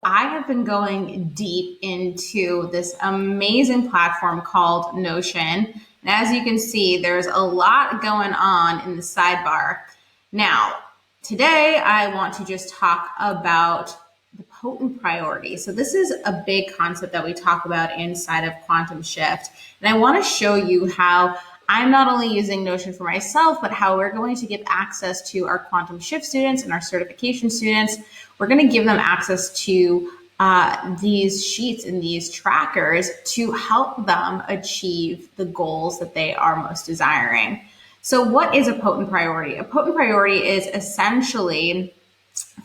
I have been going deep into this amazing platform called Notion. And as you can see, there's a lot going on in the sidebar. Now, today I want to just talk about the potent priority. So this is a big concept that we talk about inside of Quantum Shift. And I want to show you how I'm not only using Notion for myself, but how we're going to give access to our Quantum Shift students and our certification students. We're going to give them access to these sheets and these trackers to help them achieve the goals that they are most desiring. So what is a potent priority? A potent priority is essentially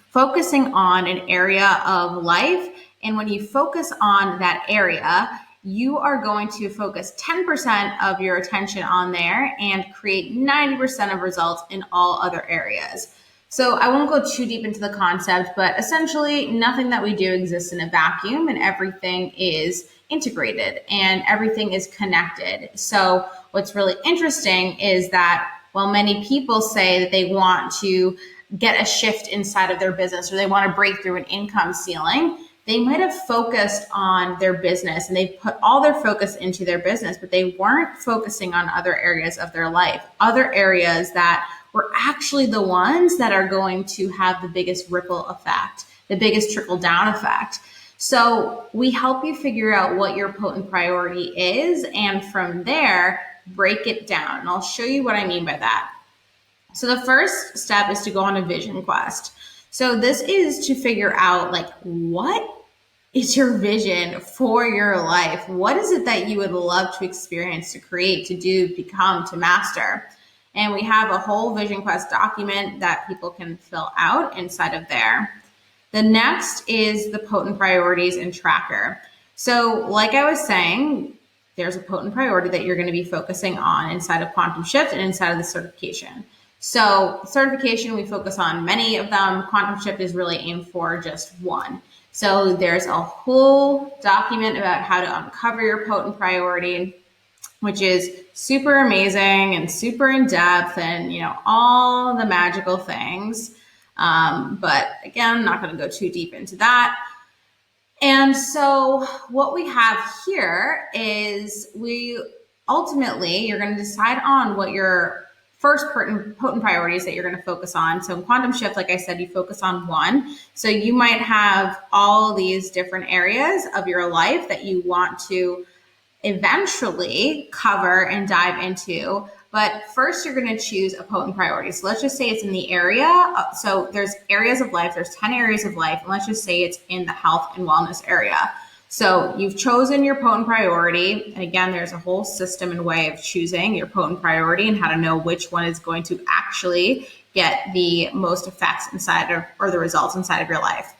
focusing on an area of life. And when you focus on that area, you are going to focus 10% of your attention on there and create 90% of results in all other areas. So I won't go too deep into the concept, but essentially nothing that we do exists in a vacuum, and everything is integrated and everything is connected. So what's really interesting is that while many people say that they want to get a shift inside of their business or they want to break through an income ceiling, they might have focused on their business and they put all their focus into their business, but they weren't focusing on other areas of their life, other areas that were actually the ones that are going to have the biggest ripple effect, the biggest trickle down effect. So we help you figure out what your potent priority is, and from there, break it down. And I'll show you what I mean by that. So the first step is to go on a vision quest. So this is to figure out, like, what is your vision for your life? What is it that you would love to experience, to create, to do, become, to master? And we have a whole vision quest document that people can fill out inside of there. The next is the potent priorities and tracker. So like I was saying, there's a potent priority that you're going to be focusing on inside of Quantum Shift and inside of the certification. So certification, we focus on many of them. Quantum Shift is really aimed for just one. So there's a whole document about how to uncover your potent priority, which is super amazing and super in depth and, all the magical things. But again, I'm not going to go too deep into that. And so what we have here is you're going to decide on what your first potent priorities that you're going to focus on. So in Quantum Shift, like I said, you focus on one. So you might have all these different areas of your life that you want to eventually cover and dive into. But first, you're going to choose a potent priority. So let's just say it's in the area. So there's areas of life. There's 10 areas of life. And let's just say it's in the health and wellness area. So you've chosen your potent priority. And again, there's a whole system and way of choosing your potent priority and how to know which one is going to actually get the most effects inside of, or the results inside of your life.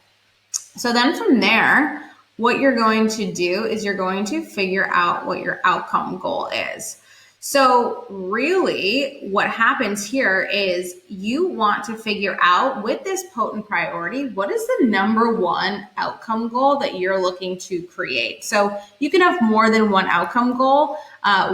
So then from there, what you're going to do is you're going to figure out what your outcome goal is. So really what happens here is you want to figure out, with this potent priority, what is the number one outcome goal that you're looking to create. So you can have more than one outcome goal.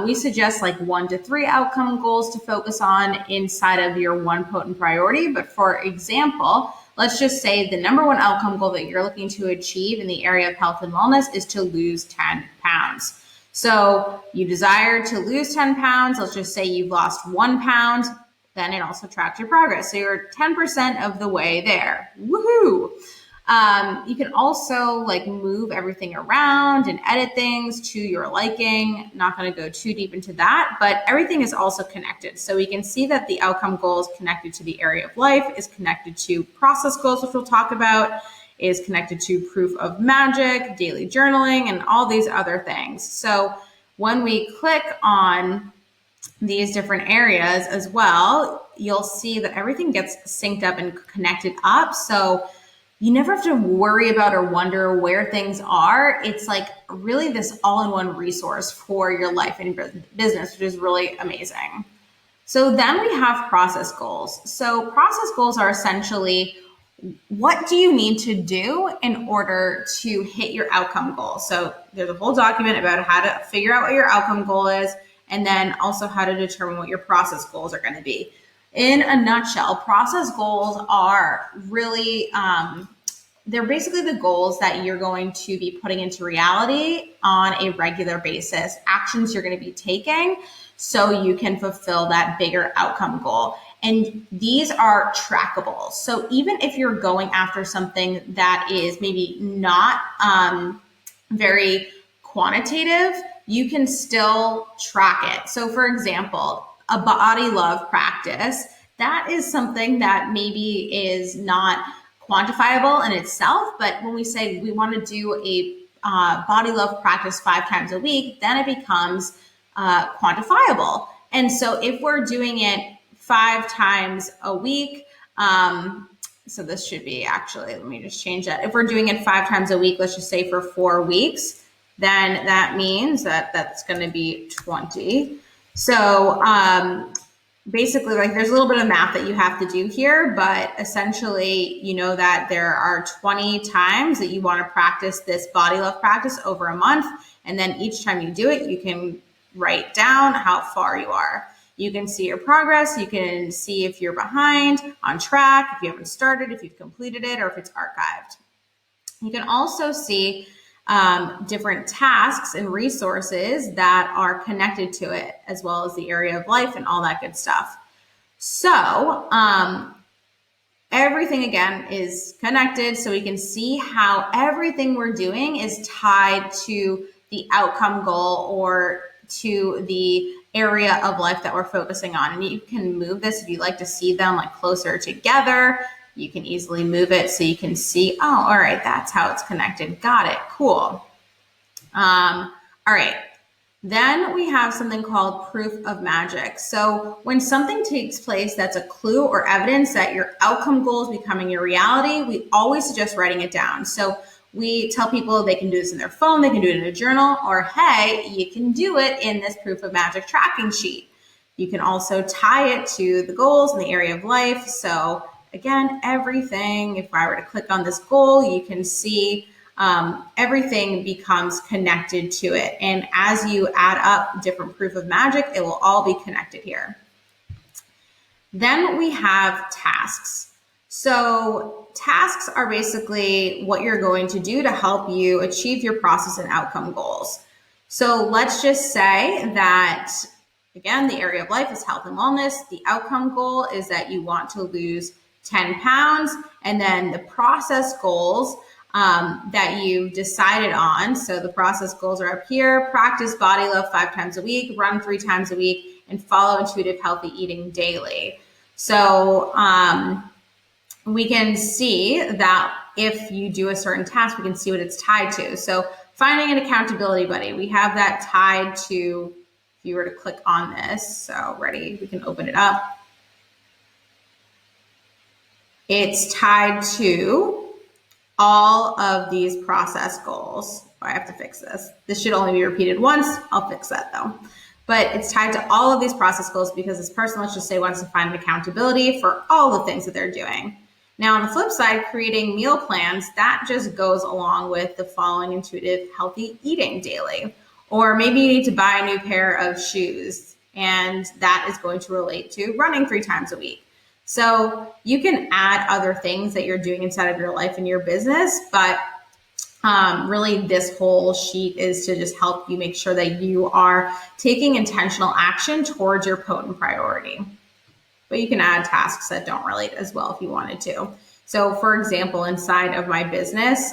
We suggest like 1 to 3 outcome goals to focus on inside of your one potent priority. But for example, let's just say the number one outcome goal that you're looking to achieve in the area of health and wellness is to lose 10 pounds. So you desire to lose 10 pounds. Let's just say you've lost 1 pound. Then it also tracks your progress. So you're 10% of the way there. Woohoo! You can also move everything around and edit things to your liking. Not going to go too deep into that, but everything is also connected. So we can see that the outcome goal is connected to the area of life, is connected to process goals, which we'll talk about, is connected to proof of magic, daily journaling, and all these other things. So when we click on these different areas as well, you'll see that everything gets synced up and connected up. So you never have to worry about or wonder where things are. It's like really this all-in-one resource for your life and business, which is really amazing. So then we have process goals. So process goals are essentially, what do you need to do in order to hit your outcome goal? So there's a whole document about how to figure out what your outcome goal is, and then also how to determine what your process goals are going to be. In a nutshell, process goals are really they're basically the goals that you're going to be putting into reality on a regular basis, actions you're going to be taking so you can fulfill that bigger outcome goal. And these are trackable. So even if you're going after something that is maybe not very quantitative, you can still track it. So for example, a body love practice, that is something that maybe is not quantifiable in itself, but when we say we want to do a body love practice 5 times a week, then it becomes quantifiable. And so if we're doing it 5 times a week, so this should be actually, let me just change that. If we're doing it 5 times a week, let's just say for 4 weeks, then that means that that's going to be 20. So basically, like, there's a little bit of math that you have to do here, but essentially, you know that there are 20 times that you want to practice this body love practice over a month. And then each time you do it, you can write down how far you are. You can see your progress. You can see if you're behind, on track, if you haven't started, if you've completed it, or if it's archived. You can also see different tasks and resources that are connected to it, as well as the area of life and all that good stuff. So everything, again, is connected, so we can see how everything we're doing is tied to the outcome goal or to the area of life that we're focusing on. And you can move this if you like to see them like closer together. You can easily move it so you can see, oh, all right, that's how it's connected. Got it. Cool. All right. Then we have something called proof of magic. So when something takes place that's a clue or evidence that your outcome goal is becoming your reality, we always suggest writing it down. So we tell people they can do this in their phone, they can do it in a journal, or hey, you can do it in this proof of magic tracking sheet. You can also tie it to the goals in the area of life. So again, everything, if I were to click on this goal, you can see everything becomes connected to it. And as you add up different proof of magic, it will all be connected here. Then we have tasks. So tasks are basically what you're going to do to help you achieve your process and outcome goals. So let's just say that, again, the area of life is health and wellness. The outcome goal is that you want to lose 10 pounds. And then the process goals that you've decided on. So the process goals are up here: practice body love 5 times a week, run 3 times a week, and follow intuitive healthy eating daily. So we can see that if you do a certain task, we can see what it's tied to. So finding an accountability buddy, we have that tied to, if you were to click on this, so ready, we can open it up. It's tied to all of these process goals. Oh, I have to fix this. This should only be repeated once. I'll fix that though. But it's tied to all of these process goals because this person, let's just say, wants to find an accountability for all the things that they're doing. Now, on the flip side, creating meal plans, that just goes along with the following intuitive healthy eating daily. Or maybe you need to buy a new pair of shoes, and that is going to relate to running 3 times a week. So you can add other things that you're doing inside of your life and your business, but really this whole sheet is to just help you make sure that you are taking intentional action towards your potent priority. But you can add tasks that don't relate as well if you wanted to. So for example, inside of my business,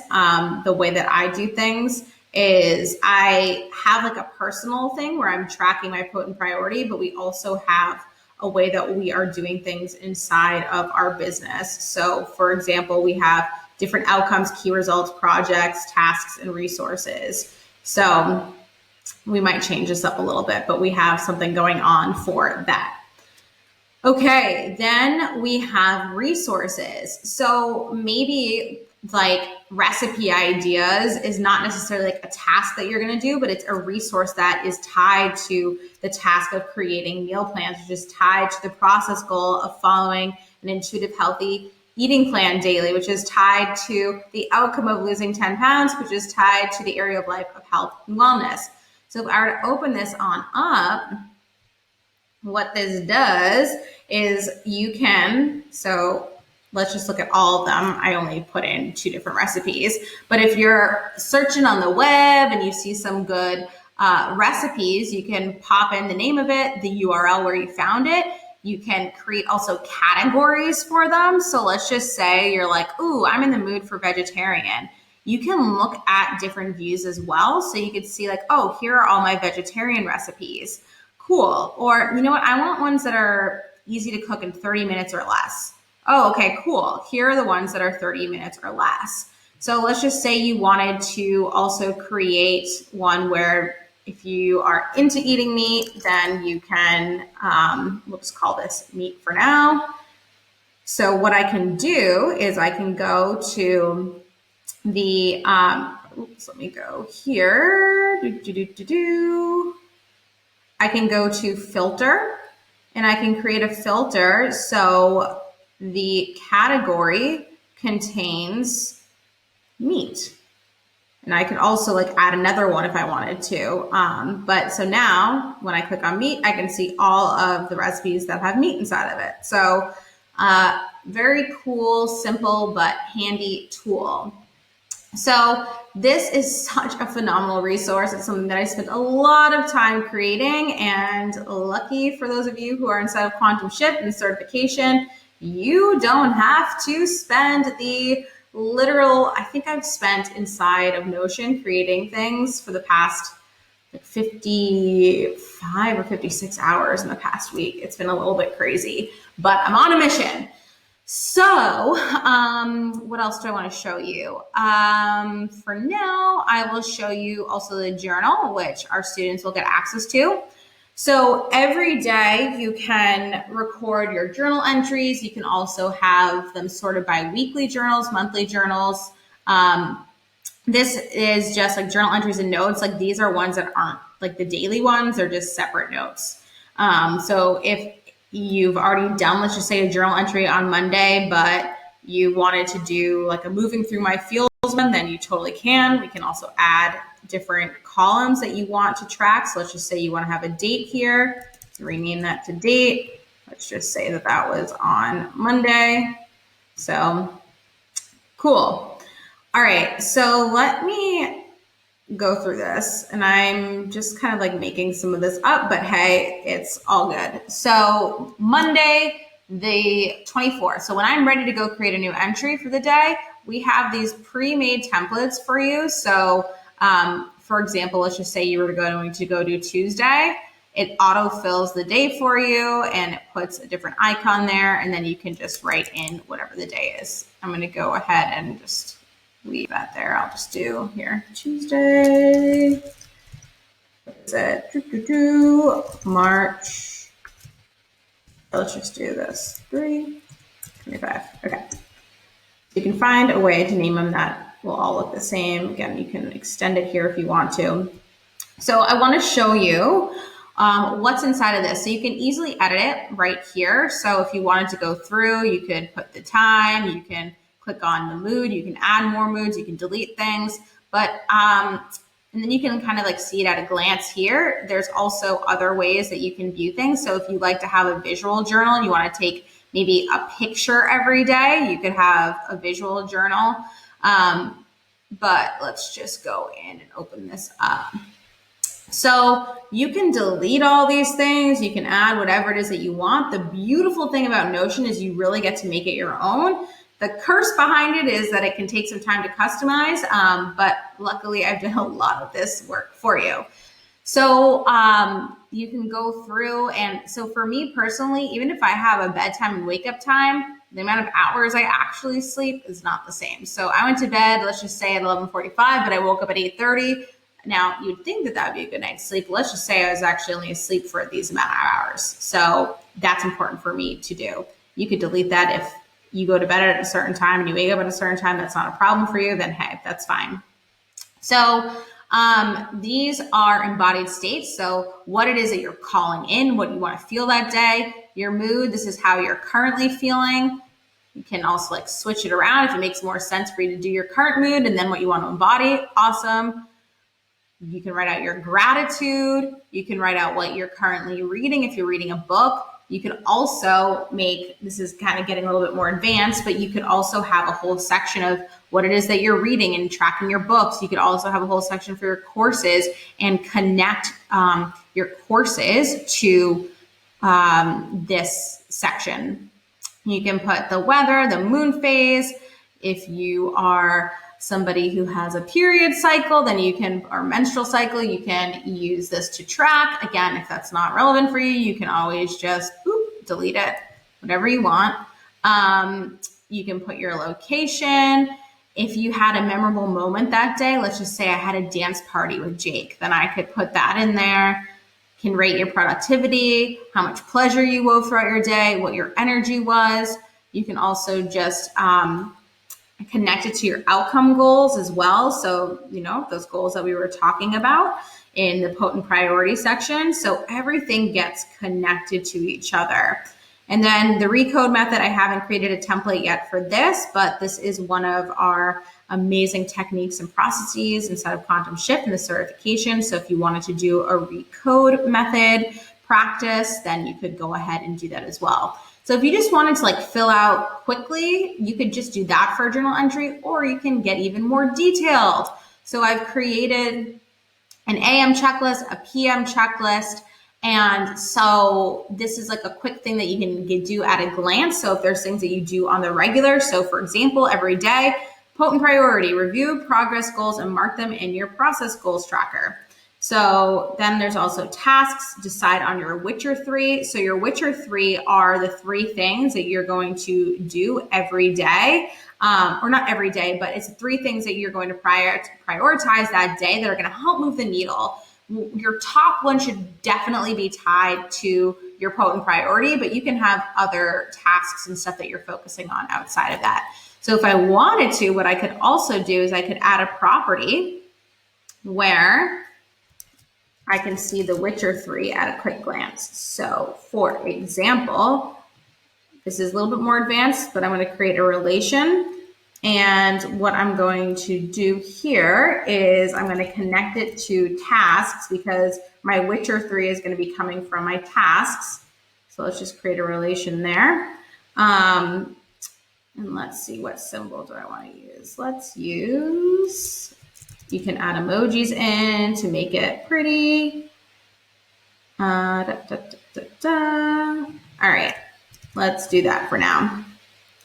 the way that I do things is I have like a personal thing where I'm tracking my potent priority, but we also have a way that we are doing things inside of our business. So for example, we have different outcomes, key results, projects, tasks, and resources. So we might change this up a little bit, but we have something going on for that. Okay, then we have resources. So maybe like recipe ideas is not necessarily like a task that you're going to do, but it's a resource that is tied to the task of creating meal plans, which is tied to the process goal of following an intuitive healthy eating plan daily, which is tied to the outcome of losing 10 pounds, which is tied to the area of life of health and wellness. So if I were to open this on up, what this does is you can, so let's just look at all of them. I only put in 2 different recipes. But if you're searching on the web and you see some good recipes, you can pop in the name of it, the URL where you found it. You can create also categories for them. So let's just say you're like, ooh, I'm in the mood for vegetarian. You can look at different views as well. So you could see like, oh, here are all my vegetarian recipes. Cool. Or you know what? I want ones that are easy to cook in 30 minutes or less. Oh, okay, cool. Here are the ones that are 30 minutes or less. So let's just say you wanted to also create one where if you are into eating meat, then you can, we'll just call this meat for now. So what I can do is I can go to the, let me go here. I can go to filter and I can create a filter. So the category contains meat. And I could also like add another one if I wanted to. But so now when I click on meat, I can see all of the recipes that have meat inside of it. So very cool, simple, but handy tool. So this is such a phenomenal resource. It's something that I spent a lot of time creating, and lucky for those of you who are inside of Quantum Shift and certification, you don't have to spend the literal, I think I've spent inside of Notion creating things for the past 55 or 56 hours in the past week. It's been a little bit crazy, but I'm on a mission. So, what else do I want to show you? For now, I will show you also the journal, which our students will get access to. So every day you can record your journal entries. You can also have them sorted by weekly journals, monthly journals. This is just like journal entries and notes. Like these are ones that aren't like the daily ones. They're just separate notes. So if you've already done, let's just say a journal entry on Monday, but you wanted to do like a moving through my fields one, then you totally can. We can also add different columns that you want to track. So let's just say you want to have a date here. So rename that to date. Let's just say that that was on Monday. So cool. All right. So let me go through this, and I'm just kind of like making some of this up, but hey, it's all good. So Monday, the 24th. So when I'm ready to go create a new entry for the day, we have these pre-made templates for you. So for example, let's just say you were going to go do Tuesday. It auto-fills the day for you and it puts a different icon there, and then you can just write in whatever the day is. I'm going to go ahead and just leave that there. I'll just do here Tuesday. What is it? March. Let's just do this. 3/25. Okay. You can find a way to name them that will all look the same. Again, you can extend it here if you want to. So I want to show you what's inside of this. So you can easily edit it right here. So if you wanted to go through, you could put the time, you can click on the mood, you can add more moods, you can delete things, but and then you can kind of like see it at a glance here. There's also other ways that you can view things. So if you like to have a visual journal and you want to take maybe a picture every day, you could have a visual journal. But let's just go in and open this up. So you can delete all these things. You can add whatever it is that you want. The beautiful thing about Notion is you really get to make it your own. The curse behind it is that it can take some time to customize, but luckily I've done a lot of this work for you. So you can go through, and so for me personally, even if I have a bedtime and wake up time, the amount of hours I actually sleep is not the same. So I went to bed, let's just say at 11:45, but I woke up at 8:30. Now you'd think that that would be a good night's sleep. Let's just say I was actually only asleep for these amount of hours. So that's important for me to do. You could delete that if you go to bed at a certain time and you wake up at a certain time, that's not a problem for you, then hey, that's fine. So these are embodied states. So what it is that you're calling in, what you want to feel that day, your mood, this is how you're currently feeling. You can also like switch it around if it makes more sense for you to do your current mood and then what you want to embody. Awesome. You can write out your gratitude. You can write out what you're currently reading if you're reading a book. You could also make, this is kind of getting a little bit more advanced, but you could also have a whole section of what it is that you're reading and tracking your books. You could also have a whole section for your courses and connect your courses to this section. You can put the weather, the moon phase. If you are somebody who has a period cycle, then you can, or menstrual cycle, you can use this to track. Again, if that's not relevant for you, you can always just delete it, whatever you want. You can put your location. If you had a memorable moment that day, let's just say I had a dance party with Jake, then I could put that in there. Can rate your productivity, how much pleasure you wove throughout your day, what your energy was. You can also just connect it to your outcome goals as well. So, those goals that we were talking about in the potent priority section. So everything gets connected to each other. And then the recode method, I haven't created a template yet for this, but this is one of our amazing techniques and processes inside of Quantum Shift and the certification. So if you wanted to do a recode method practice, then you could go ahead and do that as well. So if you just wanted to fill out quickly, you could just do that for a journal entry, or you can get even more detailed. So I've created an AM checklist, a PM checklist. And so this is a quick thing that you can do at a glance. So if there's things that you do on the regular, so for example, every day, potent priority, review progress goals and mark them in your process goals tracker. So then there's also tasks, decide on your whicher 3. So your whicher 3 are the 3 things that you're going to do every day. Or not every day, but it's 3 things that you're going to prioritize that day that are going to help move the needle. Your top one should definitely be tied to your potent priority, but you can have other tasks and stuff that you're focusing on outside of that. So if I wanted to, what I could also do is I could add a property where I can see the whicher 3 at a quick glance. So for example, this is a little bit more advanced, but I'm going to create a relation. And what I'm going to do here is I'm going to connect it to tasks, because my whicher 3 is going to be coming from my tasks. So let's just create a relation there. And let's see, what symbol do I want to use? Let's use, you can add emojis in to make it pretty. All right, let's do that for now.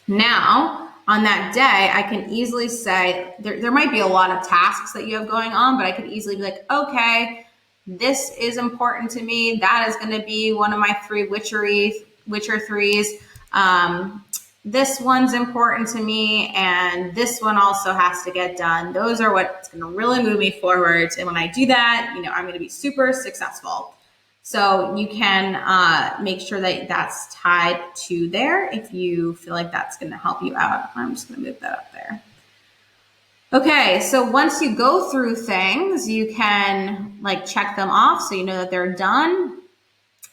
Now, on that day, I can easily say, there might be a lot of tasks that you have going on, but I could easily be like, okay, this is important to me. That is going to be one of my 3 whicher 3s. This one's important to me, and this one also has to get done. Those are what's going to really move me forward. And when I do that, I'm going to be super successful. So you can make sure that that's tied to there if you feel like that's going to help you out. I'm just going to move that up there. Okay, so once you go through things, you can check them off so you know that they're done.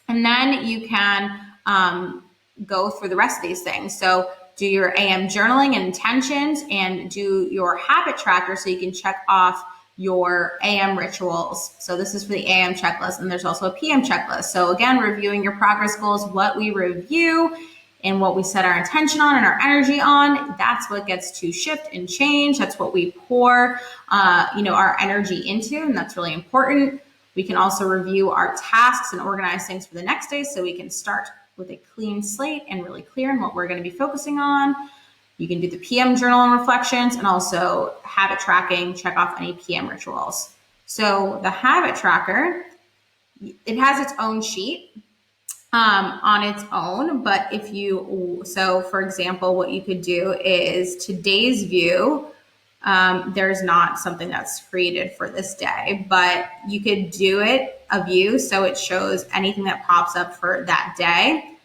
And then you can go through the rest of these things. So do your AM journaling and intentions, and do your habit tracker so you can check off your AM rituals. So this is for the AM checklist, and there's also a PM checklist. So again, reviewing your progress goals, what we review and what we set our intention on and our energy on, that's what gets to shift and change. That's what we pour our energy into, and that's really important. We can also review our tasks and organize things for the next day so we can start with a clean slate and really clear on what we're going to be focusing on. You can do the PM journal and reflections, and also habit tracking, check off any PM rituals. So the habit tracker, it has its own sheet on its own, but for example, what you could do is today's view. There's not something that's created for this day, but you could do a view so it shows anything that pops up for that day,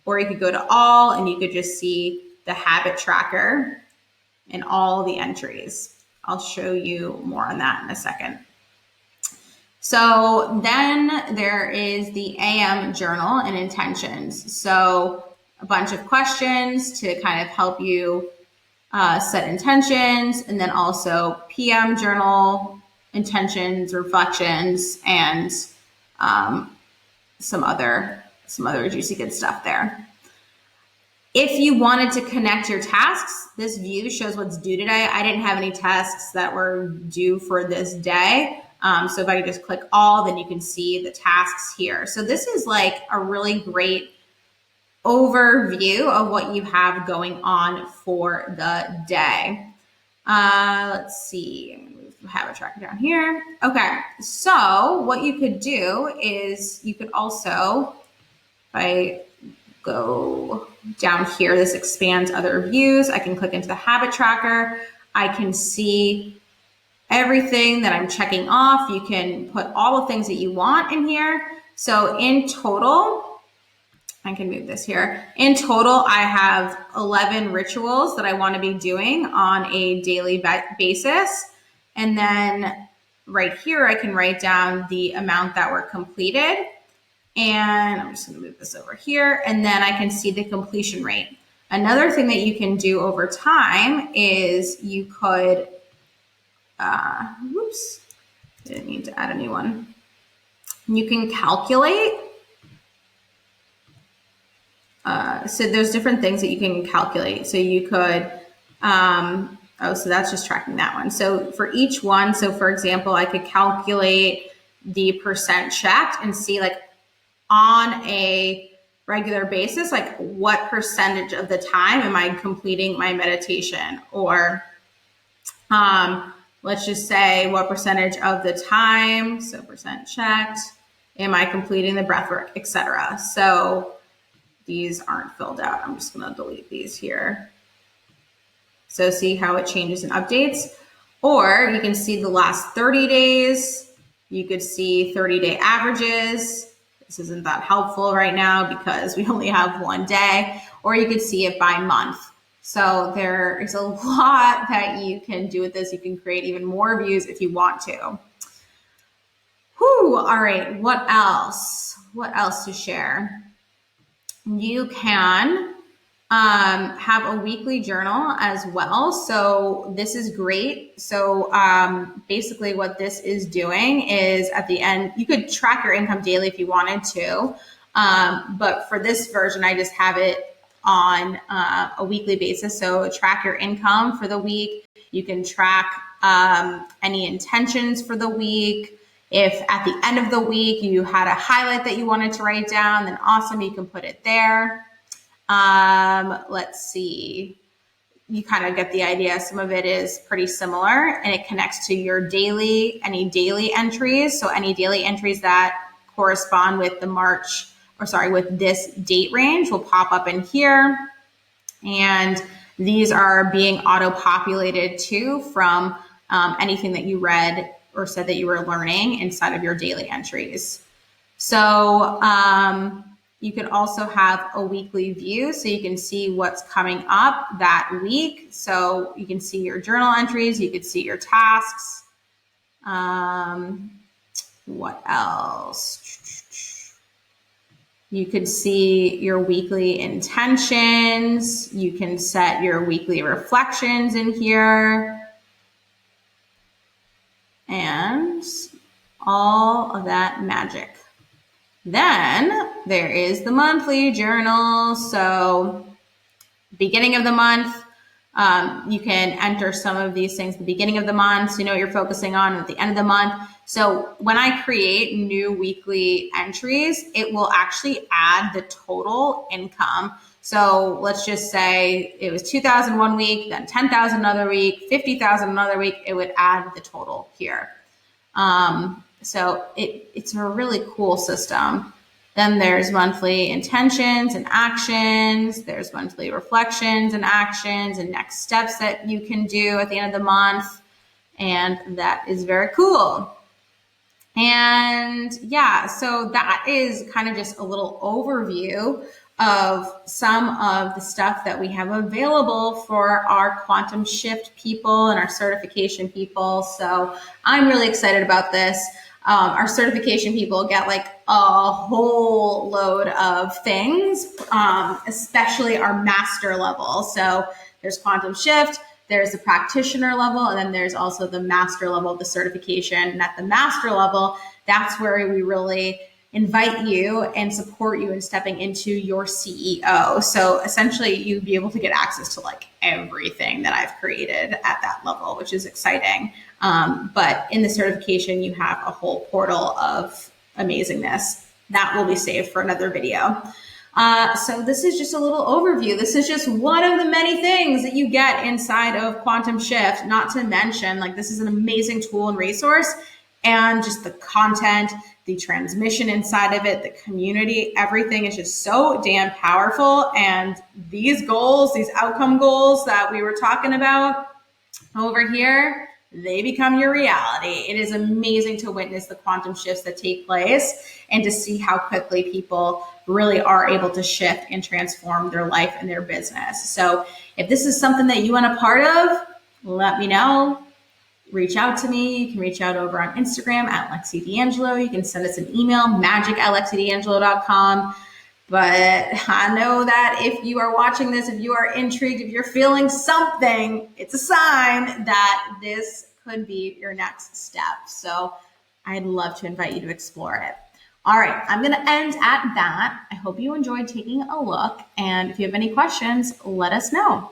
or you could go to all and you could just see the habit tracker and all the entries. I'll show you more on that in a second. So then there is the AM journal and intentions. So a bunch of questions to kind of help you set intentions, and then also PM journal intentions, reflections, and some other some other juicy good stuff there. If you wanted to connect your tasks, this view shows what's due today. I didn't have any tasks that were due for this day. So if I just click all, then you can see the tasks here. So this is like a really great overview of what you have going on for the day. Let's see, I'm gonna move the habit tracker down here. Okay, so what you could do is you could also, if I go down here, this expands other views. I can click into the habit tracker. I can see everything that I'm checking off. You can put all the things that you want in here. So in total, I can move this here. In total, I have 11 rituals that I want to be doing on a daily basis. And then right here, I can write down the amount that were completed. And I'm just going to move this over here. And then I can see the completion rate. Another thing that you can do over time is you could, whoops, didn't need to add a new one. You can calculate. So there's different things that you can calculate. So you could, so that's just tracking that one. So for each one, so for example, I could calculate the percent checked and see like on a regular basis, like what percentage of the time am I completing my meditation? Or let's just say what percentage of the time, so percent checked, am I completing the breath work, etc. So these aren't filled out. I'm just going to delete these here. So see how it changes and updates. Or you can see the last 30 days. You could see 30-day averages. This isn't that helpful right now because we only have one day. Or you could see it by month. So there is a lot that you can do with this. You can create even more views if you want to. Whew, all right, what else? What else to share? You can have a weekly journal as well. So this is great. So basically what this is doing is at the end, you could track your income daily if you wanted to. But for this version, I just have it on a weekly basis. So track your income for the week. You can track any intentions for the week. If at the end of the week you had a highlight that you wanted to write down, then awesome, you can put it there. Let's see. You kind of get the idea. Some of it is pretty similar and it connects to your daily, any daily entries. So any daily entries that correspond with with this date range will pop up in here. And these are being auto-populated too from anything that you read or said that you were learning inside of your daily entries. So you could also have a weekly view so you can see what's coming up that week. So you can see your journal entries, you could see your tasks. What else? You could see your weekly intentions. You can set your weekly reflections in here. And all of that magic. Then there is the monthly journal. So beginning of the month, you can enter some of these things at the beginning of the month so you know what you're focusing on at the end of the month. So when I create new weekly entries, it will actually add the total income. So let's just say it was 2,000 one week, then 10,000 another week, 50,000 another week, it would add the total here. So it's a really cool system. Then there's monthly intentions and actions. There's monthly reflections and actions and next steps that you can do at the end of the month. And that is very cool. And yeah, so that is kind of just a little overview of some of the stuff that we have available for our quantum shift people and our certification people. So I'm really excited about this. Our certification people get like a whole load of things, especially our master level. So there's quantum shift, there's the practitioner level, and then there's also the master level of the certification. And at the master level, that's where we really invite you and support you in stepping into your CEO. So essentially, you'd be able to get access to like everything that I've created at that level, which is exciting. But in the certification, you have a whole portal of amazingness that will be saved for another video. So this is just a little overview. This is just one of the many things that you get inside of Quantum Shift, not to mention like this is an amazing tool and resource, and just the content, the transmission inside of it, the community, everything is just so damn powerful. And these goals, these outcome goals that we were talking about over here, they become your reality. It is amazing to witness the quantum shifts that take place and to see how quickly people really are able to shift and transform their life and their business. So if this is something that you want a part of, let me know. Reach out to me. You can reach out over on Instagram at Lexi D'Angelo. You can send us an email, magic@lexidangelo.com. But I know that if you are watching this, if you are intrigued, if you're feeling something, it's a sign that this could be your next step. So I'd love to invite you to explore it. All right, I'm going to end at that. I hope you enjoyed taking a look. And if you have any questions, let us know.